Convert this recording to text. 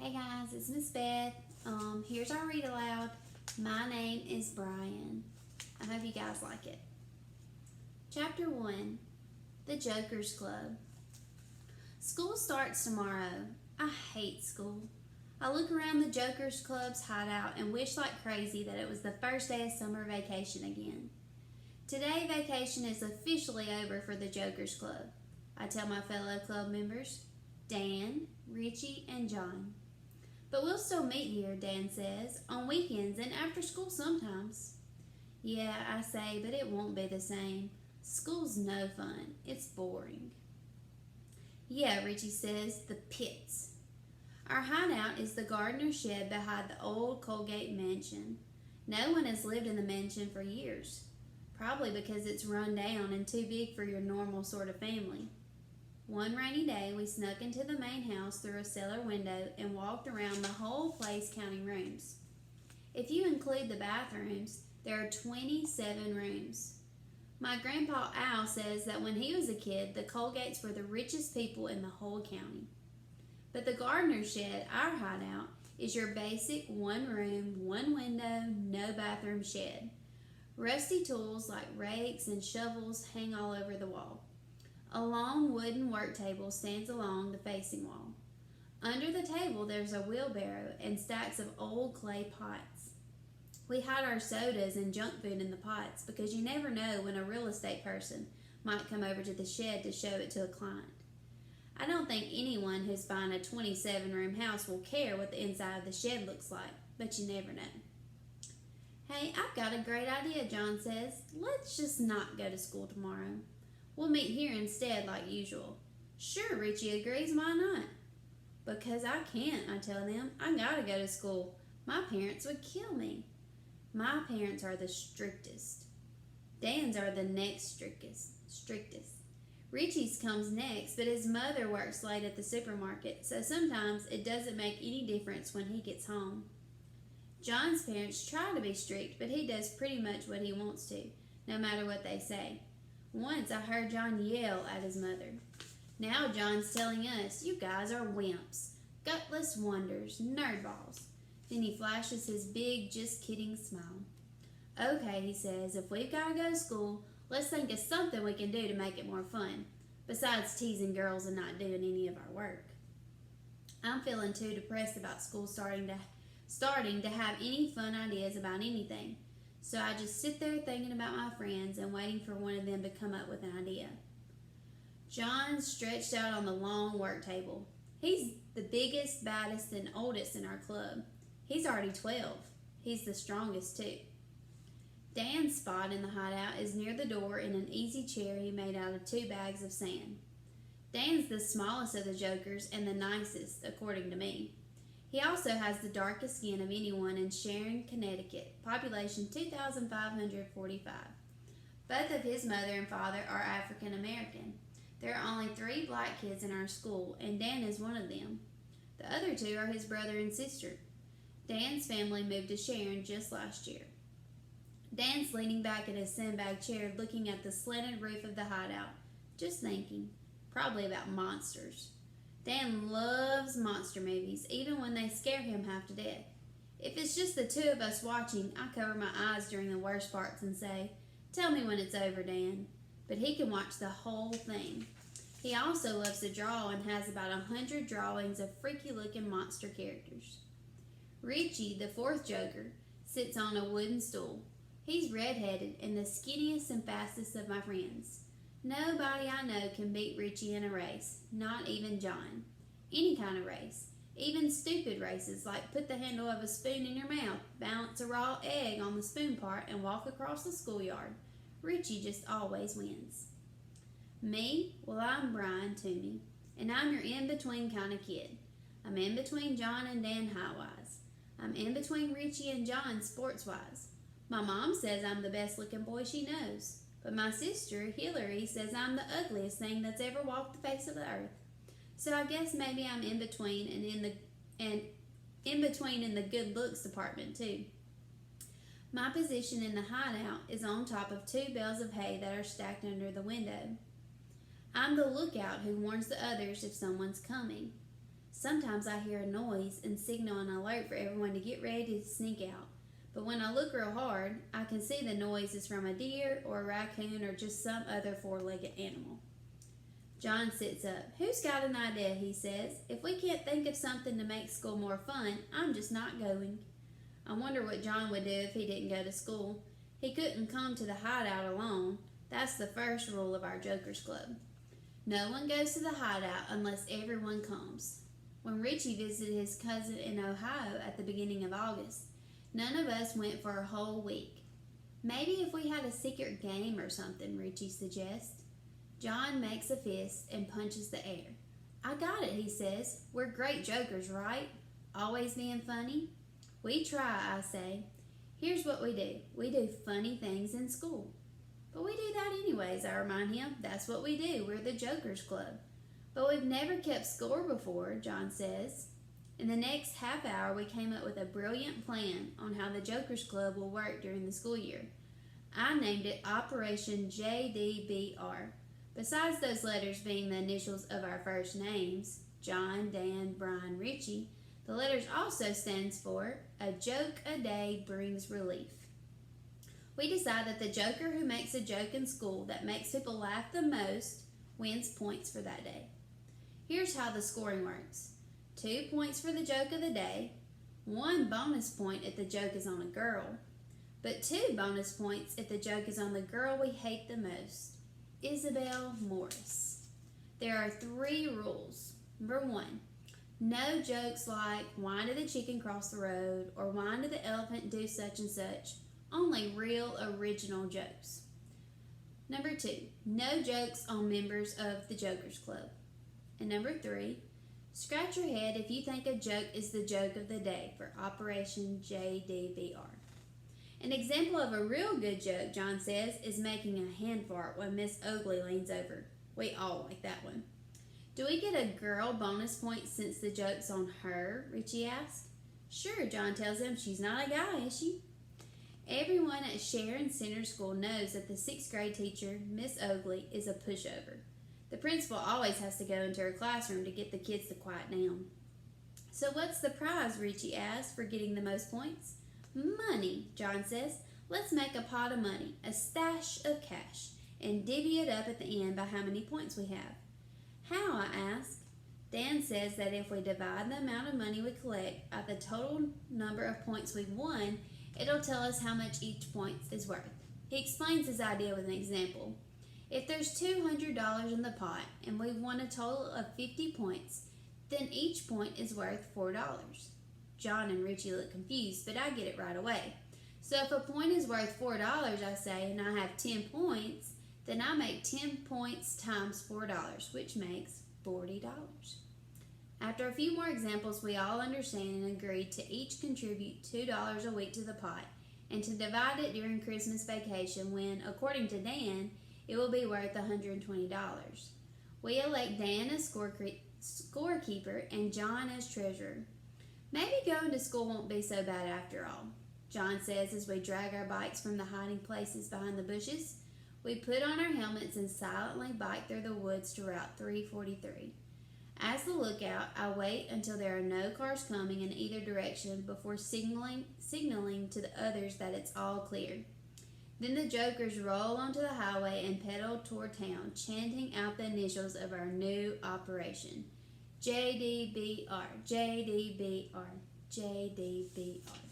Hey guys, it's Miss Beth. Here's our read aloud. My name is Brian. I hope you guys like it. Chapter 1, The Joker's Club. School starts tomorrow. I hate school. I look around the Joker's Club's hideout and wish like crazy that it was the first day of summer vacation again. Today, vacation is officially over for the Joker's Club. I tell my fellow club members, Dan, Richie, and John. But we'll still meet here, Dan says, on weekends and after school sometimes. Yeah, I say, but it won't be the same. School's no fun. It's boring. Yeah, Richie says, the pits. Our hideout is the gardener's shed behind the old Colgate mansion. No one has lived in the mansion for years, probably because it's run down and too big for your normal sort of family. One rainy day, we snuck into the main house through a cellar window and walked around the whole place counting rooms. If you include the bathrooms, there are 27 rooms. My grandpa Al says that when he was a kid, the Colgates were the richest people in the whole county. But the gardener's shed, our hideout, is your basic one room, one window, no bathroom shed. Rusty tools like rakes and shovels hang all over the wall. A long wooden work table stands along the facing wall. Under the table there's a wheelbarrow and stacks of old clay pots. We hide our sodas and junk food in the pots because you never know when a real estate person might come over to the shed to show it to a client. I don't think anyone who's buying a 27-room house will care what the inside of the shed looks like, but you never know. Hey, I've got a great idea, John says. Let's just not go to school tomorrow. We'll meet here instead like usual. Sure, Richie agrees, why not? Because I can't, I tell them. I gotta go to school. My parents would kill me. My parents are the strictest. Dan's are the next strictest. Richie's comes next, but his mother works late at the supermarket, so sometimes it doesn't make any difference when he gets home. John's parents try to be strict, but he does pretty much what he wants to, no matter what they say. Once I heard John yell at his mother. Now John's telling us, you guys are wimps, gutless wonders, nerdballs. Then he flashes his big, just kidding smile. Okay, he says, if we've got to go to school, let's think of something we can do to make it more fun, besides teasing girls and not doing any of our work. I'm feeling too depressed about school starting to have any fun ideas about anything. So I just sit there thinking about my friends and waiting for one of them to come up with an idea. John's stretched out on the long work table. He's the biggest, baddest, and oldest in our club. He's already 12. He's the strongest too. Dan's spot in the hideout is near the door in an easy chair he made out of 2 bags of sand. Dan's the smallest of the jokers and the nicest, according to me. He also has the darkest skin of anyone in Sharon, Connecticut, population 2,545. Both of his mother and father are African American. There are only 3 black kids in our school, and Dan is one of them. The other 2 are his brother and sister. Dan's family moved to Sharon just last year. Dan's leaning back in his sandbag chair looking at the slanted roof of the hideout, just thinking, probably about monsters. Dan loves monster movies, even when they scare him half to death. If it's just the 2 of us watching, I cover my eyes during the worst parts and say, tell me when it's over, Dan. But he can watch the whole thing. He also loves to draw and has about 100 drawings of freaky-looking monster characters. Richie, the 4th joker, sits on a wooden stool. He's red-headed and the skinniest and fastest of my friends. Nobody I know can beat Richie in a race, not even John. Any kind of race, even stupid races like put the handle of a spoon in your mouth, balance a raw egg on the spoon part, and walk across the schoolyard. Richie just always wins. Me? Well, I'm Brian Toomey, and I'm your in-between kind of kid. I'm in between John and Dan high-wise. I'm in between Richie and John sports-wise. My mom says I'm the best-looking boy she knows. But my sister, Hillary, says I'm the ugliest thing that's ever walked the face of the earth. So I guess maybe I'm in between and in between in the good looks department too. My position in the hideout is on top of 2 bales of hay that are stacked under the window. I'm the lookout who warns the others if someone's coming. Sometimes I hear a noise and signal an alert for everyone to get ready to sneak out. But when I look real hard, I can see the noise is from a deer or a raccoon or just some other four-legged animal. John sits up. Who's got an idea, he says. If we can't think of something to make school more fun, I'm just not going. I wonder what John would do if he didn't go to school. He couldn't come to the hideout alone. That's the first rule of our Jokers Club. No one goes to the hideout unless everyone comes. When Richie visited his cousin in Ohio at the beginning of August, none of us went for a whole week. Maybe if we had a secret game or something, Richie suggests. John makes a fist and punches the air. I got it, he says. We're great jokers, right? Always being funny? We try, I say. Here's what we do. We do funny things in school. But we do that anyways, I remind him. That's what we do. We're the Jokers Club. But we've never kept score before, John says. In the next half hour, we came up with a brilliant plan on how the Jokers Club will work during the school year. I named it Operation JDBR. Besides those letters being the initials of our first names, John, Dan, Brian, Richie, the letters also stands for A Joke a Day Brings Relief. We decide that the joker who makes a joke in school that makes people laugh the most wins points for that day. Here's how the scoring works. 2 points for the joke of the day, 1 bonus point if the joke is on a girl, but 2 bonus points if the joke is on the girl we hate the most, Isabel Morris. There are 3 rules. Number 1, no jokes like, why did the chicken cross the road, or why did the elephant do such and such, only real original jokes. Number 2, no jokes on members of the Jokers Club. And number 3, scratch your head if you think a joke is the joke of the day for Operation JDBR. An example of a real good joke, John says, is making a hand fart when Miss Oakley leans over. We all like that one. Do we get a girl bonus point since the joke's on her? Richie asks. Sure, John tells him. She's not a guy, is she? Everyone at Sharon Center School knows that the 6th grade teacher, Miss Oakley, is a pushover. The principal always has to go into her classroom to get the kids to quiet down. So what's the prize, Richie asks, for getting the most points? Money, John says. Let's make a pot of money, a stash of cash, and divvy it up at the end by how many points we have. How, I ask. Dan says that if we divide the amount of money we collect by the total number of points we've won, it'll tell us how much each point is worth. He explains his idea with an example. If there's $200 in the pot and we've won a total of 50 points, then each point is worth $4. John and Richie look confused, but I get it right away. So if a point is worth $4, I say, and I have 10 points, then I make 10 points times $4, which makes $40. After a few more examples, we all understand and agree to each contribute $2 a week to the pot and to divide it during Christmas vacation when, according to Dan, it will be worth $120. We elect Dan as scorekeeper and John as treasurer. Maybe going to school won't be so bad after all, John says as we drag our bikes from the hiding places behind the bushes. We put on our helmets and silently bike through the woods to Route 343. As the lookout, I wait until there are no cars coming in either direction before signaling to the others that it's all clear. Then the jokers roll onto the highway and pedal toward town, chanting out the initials of our new operation. JDBR, JDBR, JDBR.